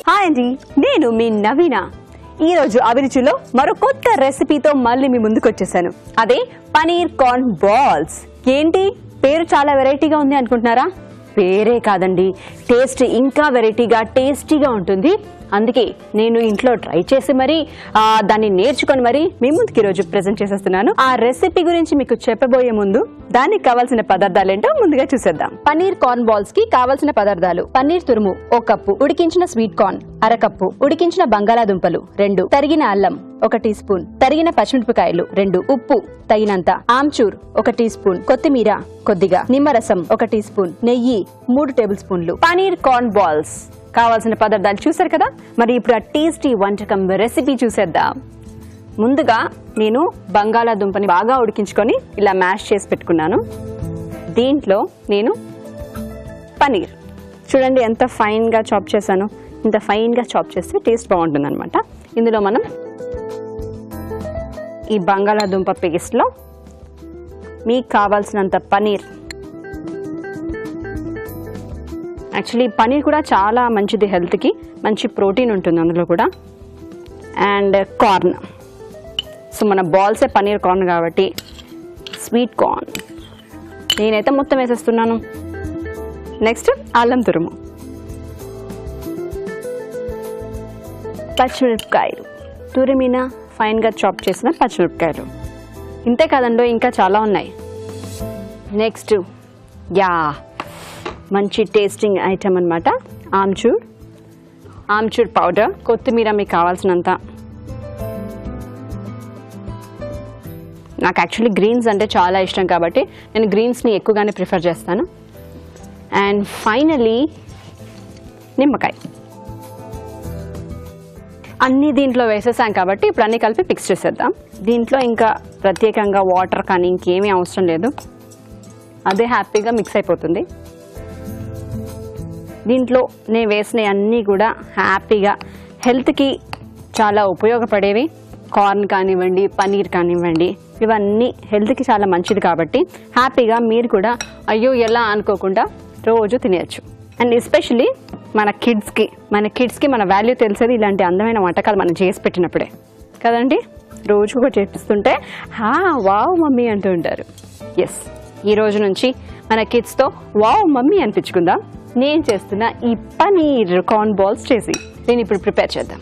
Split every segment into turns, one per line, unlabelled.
Hi అండి, నేను మీ నవీన. ఈ రోజు అభిరుచిలో మరో కొత్త రెసిపీతో మళ్ళీ మీ ముందుకు వచ్చేసాను. అదే పనీర్ కార్న్ బాల్స్. ఏంటి పేరు చాలా వెరైటీగా ఉంది అనుకుంటున్నారా? పేరే కాదండి, టేస్ట్ ఇంకా వెరైటీగా టేస్టీగా ఉంటుంది. అందుకే నేను ఇంట్లో ట్రై చేసి మరి దాన్ని నేర్చుకొని మరి మీ ముందుకు ఈరోజు ప్రెజెంట్ చేసేస్తున్నాను. ఆ రెసిపీ గురించి మీకు చెప్పబోయే ముందు దానికి కావాల్సిన పదార్థాలు ఏంటో ముందుగా చూసేద్దాం. పనీర్ కార్న్ బాల్స్ కి కావాల్సిన పదార్థాలు: పన్నీర్ తురుము 1 కప్పు, ఉడికించిన స్వీట్ కార్న్ 1/2 కప్పు, ఉడికించిన బంగాళాదుంపలు 2, తరిగిన అల్లం 1 టీ స్పూన్, తరిగిన పచ్చిమిరపకాయలు 2, ఉప్పు తగినంత, ఆమ్చూర్ 1 టీ స్పూన్, కొత్తిమీర కొద్దిగా, నిమ్మరసం 1 టీ స్పూన్, నెయ్యి 3 టేబుల్ స్పూన్లు. పనీర్ కార్న్ బాల్స్ కావాల్సిన పదార్థాలు చూసారు కదా. మరి ఇప్పుడు ఆ టేస్టీ వంటకం రెసిపీ చూసేద్దాం. ముందుగా నేను బంగాళాదుంపని బాగా ఉడికించుకొని ఇలా మ్యాష్ చేసి పెట్టుకున్నాను. దీంట్లో నేను పనీర్ చూడండి ఎంత ఫైన్గా చాప్ చేశాను. ఇంత ఫైన్గా చాప్ చేస్తే టేస్ట్ బాగుంటుంది అనమాట. ఇందులో మనం ఈ బంగాళాదుంప పేస్ట్లో మీకు కావాల్సినంత పనీర్, యాక్చువల్లీ పనీర్ కూడా చాలా మంచిది హెల్త్కి, మంచి ప్రోటీన్ ఉంటుంది అందులో కూడా. అండ్ కార్న్, సో మన బాల్సే పనీర్ కార్న్ కాబట్టి స్వీట్ కార్న్ నేనైతే మొత్తం వేసేస్తున్నాను. నెక్స్ట్ అల్లం తురుము, పచ్చిమిరపకాయలు తురిమిన ఫైన్గా చాప్ చేసిన పచ్చిమిరపకాయలు. ఇంతే కాదండో, ఇంకా చాలా ఉన్నాయి. నెక్స్ట్ మంచి టేస్టింగ్ ఐటమ్ అనమాట ఆమ్చూర్ పౌడర్, కొత్తిమీర మీకు కావాల్సినంత. నాకు యాక్చువల్లీ గ్రీన్స్ అంటే చాలా ఇష్టం కాబట్టి నేను గ్రీన్స్ని ఎక్కువగానే ప్రిఫర్ చేస్తాను. అండ్ ఫైనలీ నిమ్మకాయ. అన్నీ దీంట్లో వేసేసాం కాబట్టి ఇప్పుడు అన్నీ కలిపి మిక్స్ చేసేద్దాం. దీంట్లో ఇంకా ప్రత్యేకంగా వాటర్ కానీ ఇంకేమీ అవసరం లేదు, అదే హ్యాపీగా మిక్స్ అయిపోతుంది. దీంట్లో నేను వేసిన అన్నీ కూడా హ్యాపీగా హెల్త్కి చాలా ఉపయోగపడేవి. కార్న్ కానివ్వండి, పనీర్ కానివ్వండి, ఇవన్నీ హెల్త్కి చాలా మంచిది కాబట్టి హ్యాపీగా మీరు కూడా అయ్యో ఎలా అనుకోకుండా రోజు తినేయచ్చు. అండ్ ఎస్పెషలీ మన కిడ్స్కి మన వాల్యూ తెలిసేది ఇలాంటి అందమైన వంటకాలు మనం చేసి పెట్టినప్పుడే కదండి. రోజు కూడా చేపిస్తుంటే వావ్ మమ్మీ అంటూ ఉంటారు. ఎస్, ఈ రోజు నుంచి మన కిడ్స్తో వావ్ మమ్మీ అనిపించుకుందాం. నేను చేస్తున్న ఈ పనీర్ కార్న్ బాల్స్ చేసి నేను ఇప్పుడు ప్రిపేర్ చేద్దాం.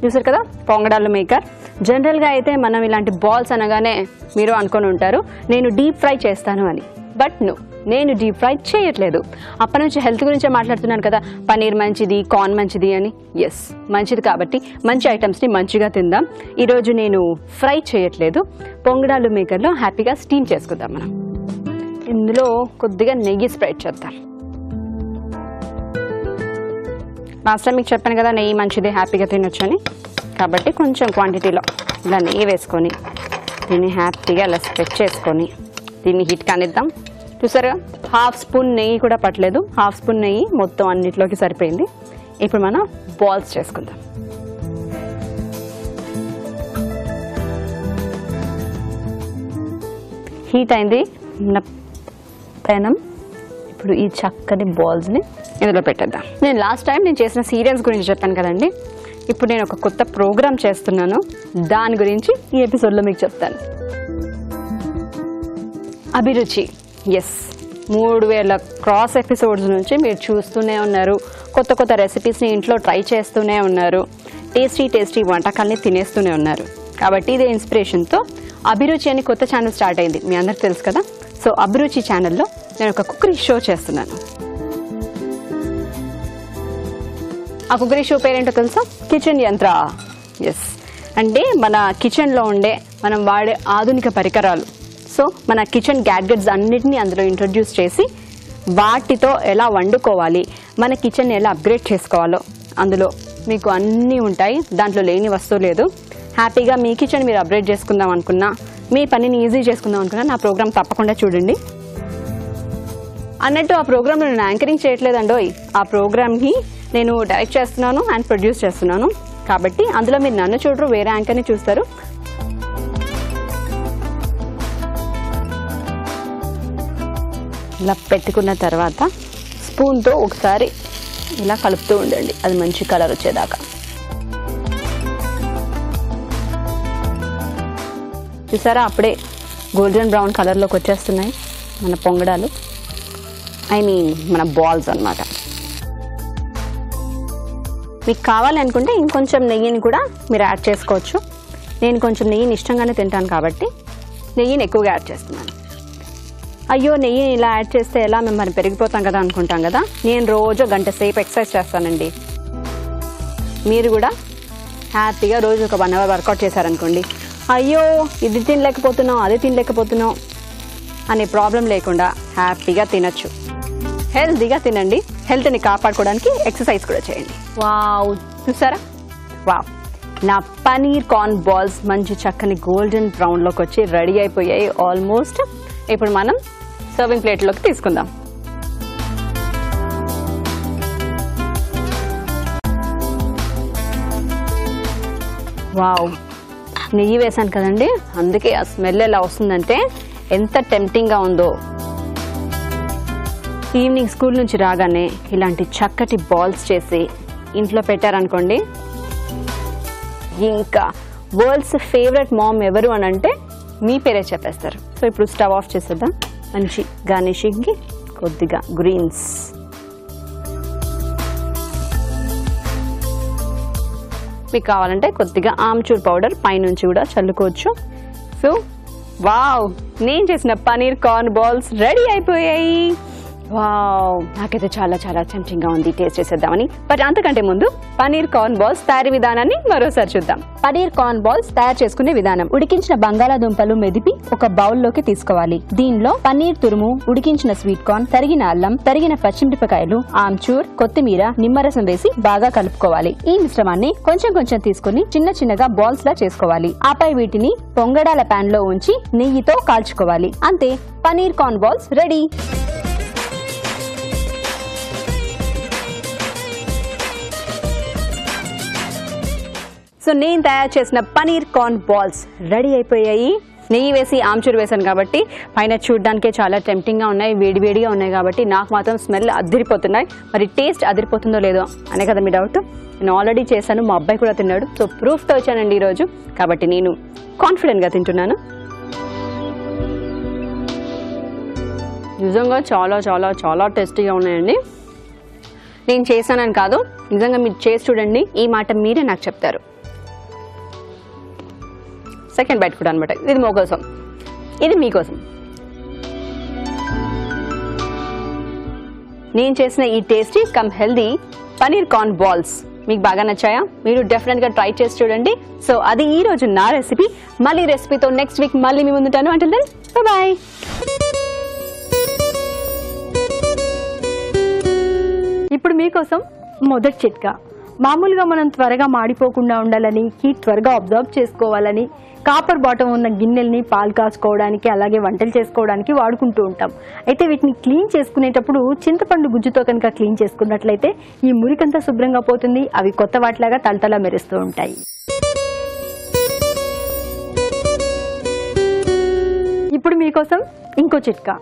చూసారు కదా, పొంగడాలు మేకర్. జనరల్గా అయితే మనం ఇలాంటి బాల్స్ అనగానే మీరు అనుకొని ఉంటారు నేను డీప్ ఫ్రై చేస్తాను అని. బట్ నో, నేను డీప్ ఫ్రై చేయట్లేదు. అప్పటి నుంచి హెల్త్ గురించే మాట్లాడుతున్నాను కదా, పనీర్ మంచిది, కార్న్ మంచిది అని. ఎస్, మంచిది కాబట్టి మంచి ఐటమ్స్ని మంచిగా తిందాం. ఈరోజు నేను ఫ్రై చేయట్లేదు, పొంగడాలు మేకర్లో హ్యాపీగా స్టీమ్ చేసుకుందాం మనం. ఇందులో కొద్దిగా నెయ్యి స్ప్రెడ్ చేద్దాం. లాస్ట్ టైం మీకు చెప్పాను కదా నెయ్యి మంచిది, హ్యాపీగా తినొచ్చు అని. కాబట్టి కొంచెం క్వాంటిటీలో ఇలా నెయ్యి వేసుకొని దీన్ని హ్యాపీగా ఇలా స్ప్రెడ్ చేసుకొని దీన్ని హీట్ కానిద్దాం. చూసారుగా, 1/2 స్పూన్ నెయ్యి కూడా పట్టలేదు, 1/2 స్పూన్ నెయ్యి మొత్తం అన్నిటిలోకి సరిపోయింది. ఇప్పుడు మనం బాల్స్ చేసుకుందాం. హీట్ అయింది మన పెనం. ఇప్పుడు ఈ చక్కని బాల్స్ని ఇందులో పెట్టేద్దాం. నేను లాస్ట్ టైం నేను చేసిన సీరియల్స్ గురించి చెప్పాను కదండి. ఇప్పుడు నేను ఒక కొత్త ప్రోగ్రామ్ చేస్తున్నాను, దాని గురించి ఈ ఎపిసోడ్లో మీకు చెప్తాను. అభిరుచి. ఎస్, 3000 క్రాస్ ఎపిసోడ్స్ నుంచి మీరు చూస్తూనే ఉన్నారు. కొత్త కొత్త రెసిపీస్ని ఇంట్లో ట్రై చేస్తూనే ఉన్నారు. టేస్టీ వంటకాల్ని తినేస్తూనే ఉన్నారు. కాబట్టి ఇదే ఇన్స్పిరేషన్తో అభిరుచి అని కొత్త ఛానల్ స్టార్ట్ అయింది, మీ అందరికి తెలుసు కదా. సో అభిరుచి ఛానల్లో నేను ఒక కుక్కరీ షో చేస్తున్నాను. ఆ కుక్కరీ షో పేరేంటో తెలుసా? కిచెన్ యంత్ర. ఎస్, అంటే మన కిచెన్లో ఉండే మనం వాడే ఆధునిక పరికరాలు, సో మన కిచెన్ గ్యాడ్జెట్స్ అన్నిటినీ అందులో ఇంట్రొడ్యూస్ చేసి వాటితో ఎలా వండుకోవాలి, మన కిచెన్ ఎలా అప్గ్రేడ్ చేసుకోవాలో అందులో మీకు అన్నీ ఉంటాయి. దాంట్లో లేని వస్తువు లేదు. హ్యాపీగా మీ కిచెన్ మీరు అప్గ్రేడ్ చేసుకుందాం అనుకున్నా, మీ పనిని ఈజీ చేసుకుందాం అనుకున్నా నా ప్రోగ్రామ్ తప్పకుండా చూడండి. అన్నట్టు ఆ ప్రోగ్రామ్లో నేను యాంకరింగ్ చేయట్లేదండోయ్, ఆ ప్రోగ్రామ్కి నేను డైరెక్ట్ చేస్తున్నాను అండ్ ప్రొడ్యూస్ చేస్తున్నాను. కాబట్టి అందులో మీరు నన్ను చూడరు, వేరే యాంకర్ని చూస్తారు. ఇలా పెట్టుకున్న తర్వాత స్పూన్తో ఒకసారి ఇలా కలుపుతూ ఉండండి, అది మంచి కలర్ వచ్చేదాకా. చూసారా, అప్పుడే గోల్డెన్ బ్రౌన్ కలర్లోకి వచ్చేస్తున్నాయి మన పొంగడాలు, మన బాల్స్ అన్నమాట. మీకు కావాలి అనుకుంటే ఇంకొంచెం నెయ్యిని కూడా మీరు యాడ్ చేసుకోవచ్చు. నేను కొంచెం నెయ్యిని ఇష్టంగానే తింటాను కాబట్టి నెయ్యిని ఎక్కువగా యాడ్ చేస్తున్నాను. అయ్యో నెయ్యి ఇలా యాడ్ చేస్తే ఎలా, మేము మరి పెరిగిపోతాం కదా అనుకుంటాం కదా. నేను రోజు గంట సేపు ఎక్సర్సైజ్ చేస్తానండి. మీరు కూడా హ్యాపీగా రోజు ఒక 1 అవర్ వర్కౌట్ చేశారనుకోండి, అయ్యో ఇది తినలేకపోతున్నాం అది తినలేకపోతున్నాం అనే ప్రాబ్లం లేకుండా హ్యాపీగా తినచ్చు. హెల్తీగా తినండి, హెల్త్ని కాపాడుకోవడానికి ఎక్సర్సైజ్ కూడా చేయండి. వావ్, చూసారా, వావ్, నా పనీర్ కార్న్ బాల్స్ మంచి చక్కని గోల్డెన్ బ్రౌన్లోకి వచ్చి రెడీ అయిపోయాయి ఆల్మోస్ట్. ఇప్పుడు మనం సర్వింగ్ ప్లేట్లోకి తీసుకుందాం. వావ్, నెయ్యి వేసాను కదండి, అందుకే ఆ స్మెల్ ఎలా వస్తుందంటే ఎంత టెంప్టింగ్గా ఉందో. ఈవినింగ్ స్కూల్ నుంచి రాగానే ఇలాంటి చక్కటి బాల్స్ చేసి ఇంట్లో పెట్టారనుకోండి, ఇంకా వరల్డ్స్ ఫేవరెట్ మామ్ ఎవరు అని అంటే మీ పేరే చెప్పేస్తారు. సో ఇప్పుడు స్టవ్ ఆఫ్ చేసేద్దాం. మంచి గార్నిషింగ్కి కొద్దిగా గ్రీన్స్, మీకు కావాలంటే కొద్దిగా ఆమ్చూర్ పౌడర్ పైనుంచి కూడా చల్లుకోవచ్చు. సో వావ్, నేను చేసిన పనీర్ కార్న్ బాల్స్ రెడీ అయిపోయాయి. వావ్, నాకైతే చాలా చాలా టెంప్టింగ్గా ఉంది టేస్ట్ చేసేద్దామని. బట్ అంతకంటే ముందు పనీర్ కార్న్ బాల్స్ తయారీ విధానాన్ని మరోసారి చూద్దాం. పనీర్ కార్న్ బాల్స్ తయారు చేసుకునే విధానం: ఉడికించిన బంగాళాదుంపలు మెదిపి ఒక బౌల్లోకి తీసుకోవాలి. దీనిలో పనీర్ తురుము, ఉడికించిన స్వీట్ కార్న్, తరిగిన అల్లం, తరిగిన పచ్చిమిరపకాయలు, ఆమ్చూర్, కొత్తిమీర, నిమ్మరసం వేసి బాగా కలుపుకోవాలి. ఈ మిశ్రమాన్ని కొంచెం కొంచెం తీసుకుని చిన్న చిన్నగా బాల్స్ లా చేసుకోవాలి. ఆపై వీటిని పొంగడాల పాన్ లో ఉంచి నెయ్యితో కాల్చుకోవాలి. అంతే, paneer corn balls ready. So నేను తయారు చేసిన పనీర్ కార్న్ బాల్స్ రెడీ అయిపోయాయి. నెయ్యి వేసి ఆమ్చూర్ వేసాను కాబట్టి పైన చూడడానికే చాలా టెంప్టింగ్గా ఉన్నాయి, వేడివేడిగా ఉన్నాయి కాబట్టి నాకు మాత్రం స్మెల్ అదిరిపోతున్నాయి. మరి టేస్ట్ అదిరిపోతుందో లేదో అనే కదా మీ డౌట్. నేను ఆల్రెడీ చేశాను, మా అబ్బాయి కూడా తిన్నాడు. సో ప్రూఫ్తో వచ్చానండి ఈరోజు, కాబట్టి నేను కాన్ఫిడెంట్గా తింటున్నాను. నిజంగా చాలా చాలా చాలా టేస్టీగా ఉన్నాయండి. నేను చేశానని కాదు, నిజంగా మీరు చేసి చూడండి, ఈ మాట మీరే నాకు చెప్తారు. సెకండ్ బైట్ కూడా అనమాట. ఇది మా కోసం, ఇది మీకోసం. నేను చేసిన ఈ tasty come healthy paneer corn balls మీకు బాగా నచ్చాయా? మీరు డెఫినెట్గా ట్రై చేసి చూడండి. సో అది ఈ రోజు నా రెసిపీ. మళ్ళీ రెసిపీతో నెక్స్ట్ వీక్ మళ్ళీ మీ ముందుంటాను. Until then bye bye.
ఇప్పుడు మీకోసం మొదటి చిట్కా. మామూలుగా మనం త్వరగా మాడిపోకుండా ఉండాలని, హీట్ త్వరగా అబ్జర్వ్ చేసుకోవాలని కాపర్ బాటం ఉన్న గిన్నెల్ని పాలు కాచుకోవడానికి, అలాగే వంటలు చేసుకోవడానికి వాడుకుంటూ ఉంటాం. అయితే వీటిని క్లీన్ చేసుకునేటప్పుడు చింతపండు గుజ్జుతో కనుక క్లీన్ చేసుకున్నట్లయితే ఈ మురికంతా శుభ్రంగా పోతుంది. అవి కొత్త వాటిలాగా తలతలా మెరుస్తూ ఉంటాయి. ఇప్పుడు మీకోసం ఇంకో చిట్కా.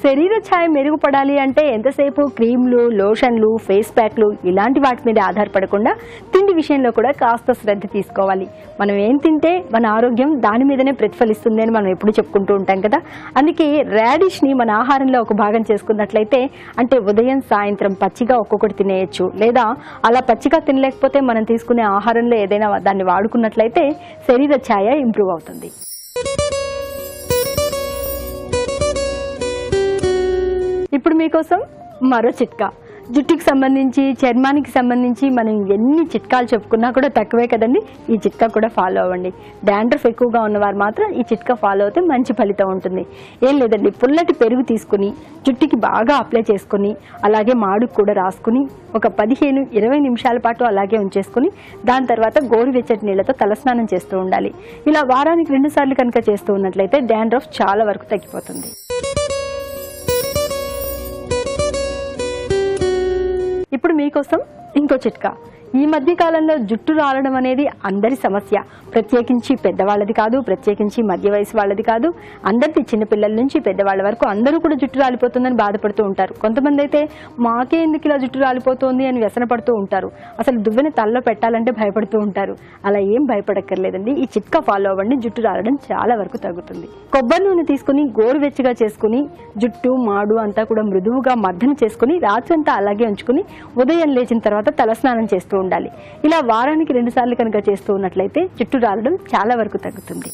శరీర ఛాయ మెరుగుపడాలి అంటే ఎంతసేపు క్రీమ్లు, లోషన్లు, ఫేస్ ప్యాక్లు ఇలాంటి వాటి మీద ఆధారపడకుండా తిండి విషయంలో కూడా కాస్త శ్రద్ధ తీసుకోవాలి. మనం ఏం తింటే మన ఆరోగ్యం దాని మీదనే ప్రతిఫలిస్తుంది అని మనం ఎప్పుడు చెప్పుకుంటూ ఉంటాం కదా. అందుకే రాడిష్ని మన ఆహారంలో ఒక భాగం చేసుకున్నట్లయితే, అంటే ఉదయం సాయంత్రం పచ్చిగా ఒక్కొక్కటి తినేయచ్చు, లేదా అలా పచ్చిగా తినలేకపోతే మనం తీసుకునే ఆహారంలో ఏదైనా దాన్ని వాడుకున్నట్లయితే శరీర ఛాయ ఇంప్రూవ్ అవుతుంది. ఇప్పుడు మీకోసం మరో చిట్కా. జుట్టుకి సంబంధించి, చర్మానికి సంబంధించి మనం ఎన్ని చిట్కాలు చెప్పుకున్నా కూడా తక్కువే కదండి. ఈ చిట్కా కూడా ఫాలో అవ్వండి. డాండ్రఫ్ ఎక్కువగా ఉన్నవారు మాత్రం ఈ చిట్కా ఫాలో అవుతే మంచి ఫలితం ఉంటుంది. ఏం లేదండి, పుల్లటి పెరుగు తీసుకుని జుట్టుకి బాగా అప్లై చేసుకుని, అలాగే మాడుకు కూడా రాసుకుని ఒక 15-20 నిమిషాల పాటు అలాగే ఉంచేసుకుని, దాని తర్వాత గోరువెచ్చటి నీళ్లతో తలస్నానం చేస్తూ ఉండాలి. ఇలా వారానికి 2 సార్లు కనుక చేస్తూ ఉన్నట్లయితే డాండ్రఫ్ చాలా వరకు తగ్గిపోతుంది. ఇప్పుడు మీకోసం ఇంకో చిట్కా. ఈ మధ్య కాలంలో జుట్టు రాలడం అనేది అందరి సమస్య. ప్రత్యేకించి పెద్దవాళ్ళది కాదు, ప్రత్యేకించి మధ్య వయసు వాళ్ళది కాదు, అందరిది, చిన్నపిల్లల నుంచి పెద్దవాళ్ళ వరకు అందరూ కూడా జుట్టు రాలిపోతుందని బాధపడుతూ ఉంటారు. కొంతమంది అయితే మాకే ఎందుకు ఇలా జుట్టు రాలిపోతుంది అని వ్యసన పడుతూ ఉంటారు. అసలు దువ్వెన తలలో పెట్టాలంటే భయపడుతూ ఉంటారు. అలా ఏం భయపడక్కర్లేదండి. ఈ చిట్కా ఫాలో అవ్వండి, జుట్టు రాలడం చాలా వరకు తగ్గుతుంది. కొబ్బరి నూనె తీసుకుని గోరువెచ్చగా చేసుకుని జుట్టు మాడు అంతా కూడా మృదువుగా మర్దన చేసుకుని రాత్రంతా అలాగే ఉంచుకుని ఉదయం లేచిన తర్వాత తలస్నానం చేస్తూ ఉండాలి. ఇలా వారానికి 2 సార్లు కనుక చేస్తూ ఉన్నట్లయితే జుట్టు రాలడం చాలా వరకు తగ్గుతుంది.